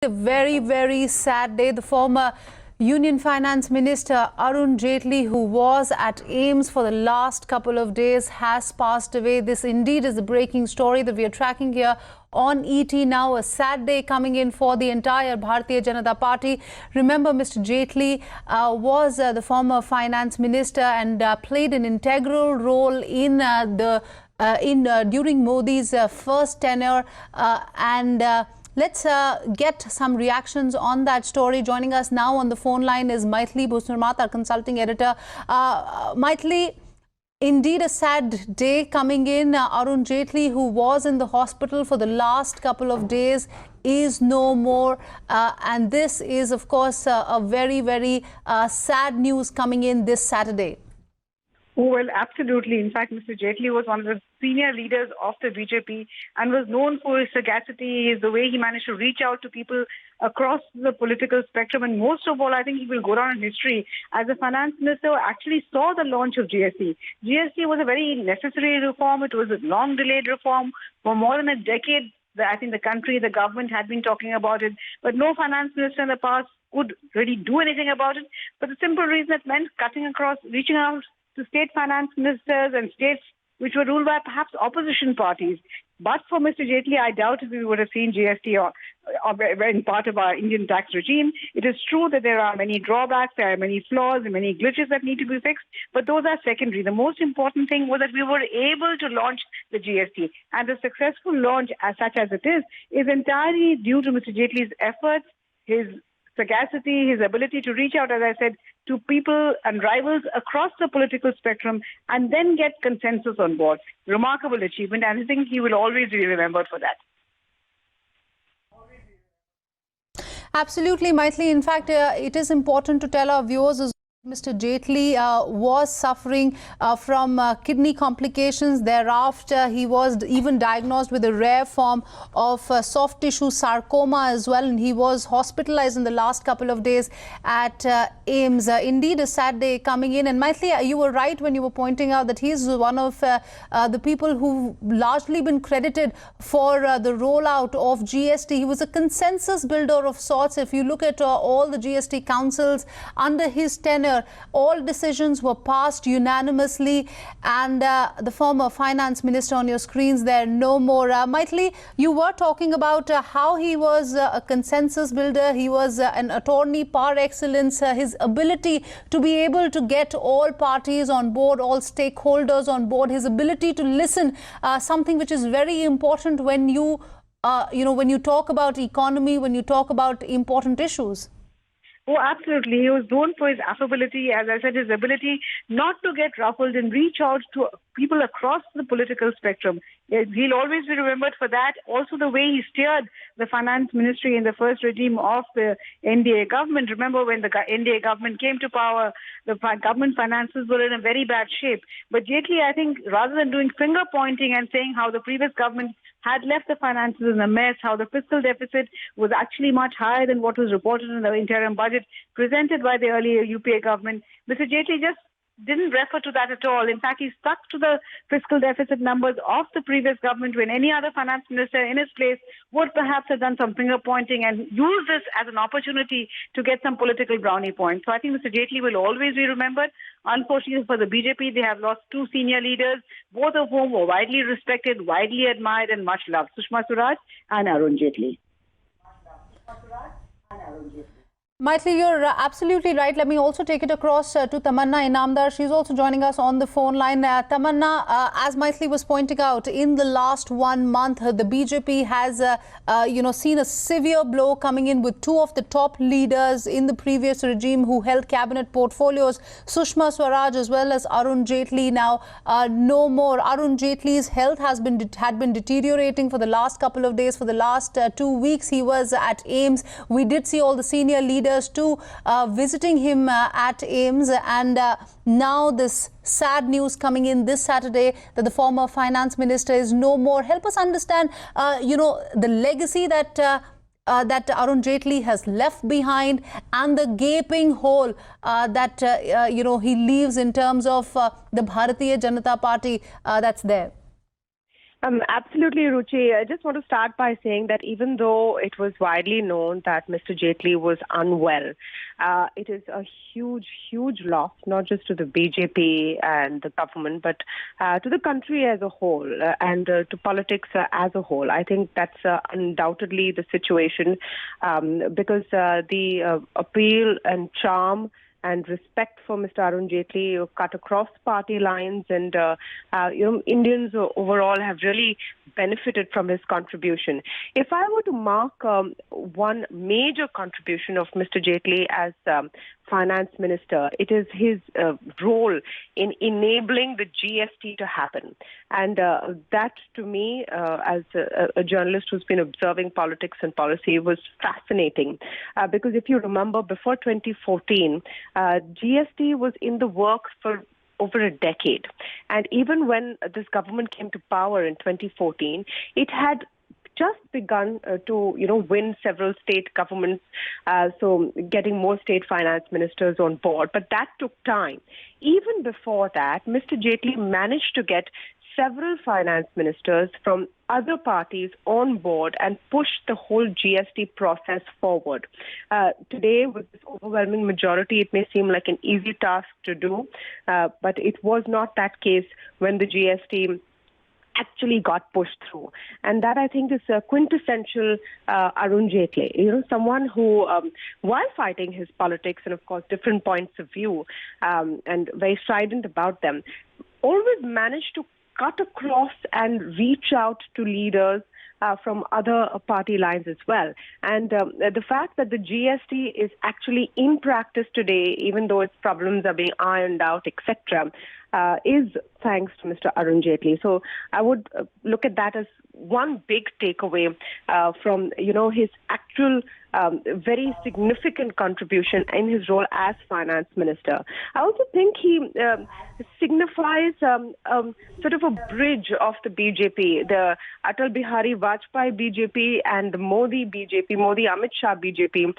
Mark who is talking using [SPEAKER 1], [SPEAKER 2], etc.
[SPEAKER 1] A very, very sad day. The former Union Finance Minister Arun Jaitley, who was at AIIMS for the last couple of days, has passed away. This indeed is the breaking story that we are tracking here on ET now. A sad day coming in for the entire Bharatiya Janata Party. Remember, Mr. Jaitley was the former finance minister and played an integral role in during Modi's first tenure Let's get some reactions on that story. Joining us now on the phone line is Maithili Bhusmarmat, our consulting editor. Maithili, indeed a sad day coming in. Arun Jaitley, who was in the hospital for the last couple of days, is no more. And this is, of course, a very, very sad news coming in this Saturday.
[SPEAKER 2] Oh, well, absolutely. In fact, Mr. Jaitley was one of the senior leaders of the BJP and was known for his sagacity, the way he managed to reach out to people across the political spectrum. And most of all, I think he will go down in history as a finance minister who actually saw the launch of GST. GST was a very necessary reform. It was a long-delayed reform. For more than a decade, I think the country, the government had been talking about it, but no finance minister in the past could really do anything about it. For the simple reason it meant cutting across, reaching out to state finance ministers and states which were ruled by perhaps opposition parties. But for Mr. Jaitley, I doubt if we would have seen GST in part of our Indian tax regime. It is true that there are many drawbacks, there are many flaws, and many glitches that need to be fixed, but those are secondary. The most important thing was that we were able to launch the GST. And the successful launch, as such as it is entirely due to Mr. Jaitley's efforts, his sagacity, his ability to reach out, as I said, to people and rivals across the political spectrum and then get consensus on board. Remarkable achievement, and I think he will always be remembered for that.
[SPEAKER 1] Absolutely, Maithili. In fact, it is important to tell our viewers Mr. Jaitley was suffering from kidney complications. Thereafter, he was even diagnosed with a rare form of soft tissue sarcoma as well, and he was hospitalized in the last couple of days at AIIMS. Indeed, a sad day coming in. And Maithili, you were right when you were pointing out that he is one of the people who've largely been credited for the rollout of GST. He was a consensus builder of sorts. If you look at all the GST councils under his tenure, all decisions were passed unanimously, and the former finance minister on your screens there, no more. Maithili, you were talking about how he was a consensus builder. He was an attorney par excellence. His ability to be able to get all parties on board, all stakeholders on board, his ability to listen, something which is very important when you when you talk about economy, when you talk about important issues.
[SPEAKER 2] Oh, absolutely. He was known for his affability, as I said, his ability not to get ruffled and reach out to people across the political spectrum. He'll always be remembered for that. Also, the way he steered the finance ministry in the first regime of the NDA government. Remember, when the NDA government came to power, the government finances were in a very bad shape. But Jaitley, I think, rather than doing finger pointing and saying how the previous government had left the finances in a mess, how the fiscal deficit was actually much higher than what was reported in the interim budget presented by the earlier UPA government, Mr. Jaitley just didn't refer to that at all. In fact, he stuck to the fiscal deficit numbers of the previous government when any other finance minister in his place would perhaps have done some finger pointing and used this as an opportunity to get some political brownie points. So I think Mr. Jaitley will always be remembered. Unfortunately for the BJP, they have lost two senior leaders, both of whom were widely respected, widely admired and much loved, Sushma Swaraj and Arun Jaitley.
[SPEAKER 1] Maithili, you're absolutely right. Let me also take it across to Tamanna Inamdar. She's also joining us on the phone line. Tamanna, as Maithili was pointing out, in the last 1 month, the BJP has, seen a severe blow coming in with two of the top leaders in the previous regime who held cabinet portfolios, Sushma Swaraj as well as Arun Jaitley. Now, no more. Arun Jaitley's health had been deteriorating for the last couple of days. For the last 2 weeks, he was at AIIMS. We did see all the senior leaders to visiting him at AIIMS, and now this sad news coming in this Saturday that the former finance minister is no more. Help us understand, the legacy that Arun Jaitley has left behind and the gaping hole that he leaves in terms of the Bharatiya Janata Party that's there.
[SPEAKER 3] Absolutely, Ruchi. I just want to start by saying that even though it was widely known that Mr. Jaitley was unwell, it is a huge, huge loss, not just to the BJP and the government, but to the country as a whole and to politics as a whole. I think that's undoubtedly the situation because the appeal and charm and respect for Mr. Arun Jaitley cut across party lines, and Indians overall have really benefited from his contribution. If I were to mark one major contribution of Mr. Jaitley as finance minister, it is his role in enabling the GST to happen. And that, to me, as a journalist who's been observing politics and policy, was fascinating. Because if you remember, before 2014, GST was in the works for over a decade. And even when this government came to power in 2014, it had just begun to, win several state governments, so getting more state finance ministers on board. But that took time. Even before that, Mr. Jaitley managed to get several finance ministers from other parties on board and push the whole GST process forward. Today, with this overwhelming majority, it may seem like an easy task to do, but it was not that case when the GST actually got pushed through. And that, I think, is quintessential Arun Jaitley, someone who, while fighting his politics and, of course, different points of view and very strident about them, always managed to cut across and reach out to leaders from other party lines as well. And the fact that the GST is actually in practice today, even though its problems are being ironed out, etc., is thanks to Mr. Arun Jaitley. So I would look at that as one big takeaway from, his actual very significant contribution in his role as finance minister. I also think he signifies sort of a bridge of the BJP, the Atal Bihari Vajpayee BJP and the Modi BJP, Modi Amit Shah BJP.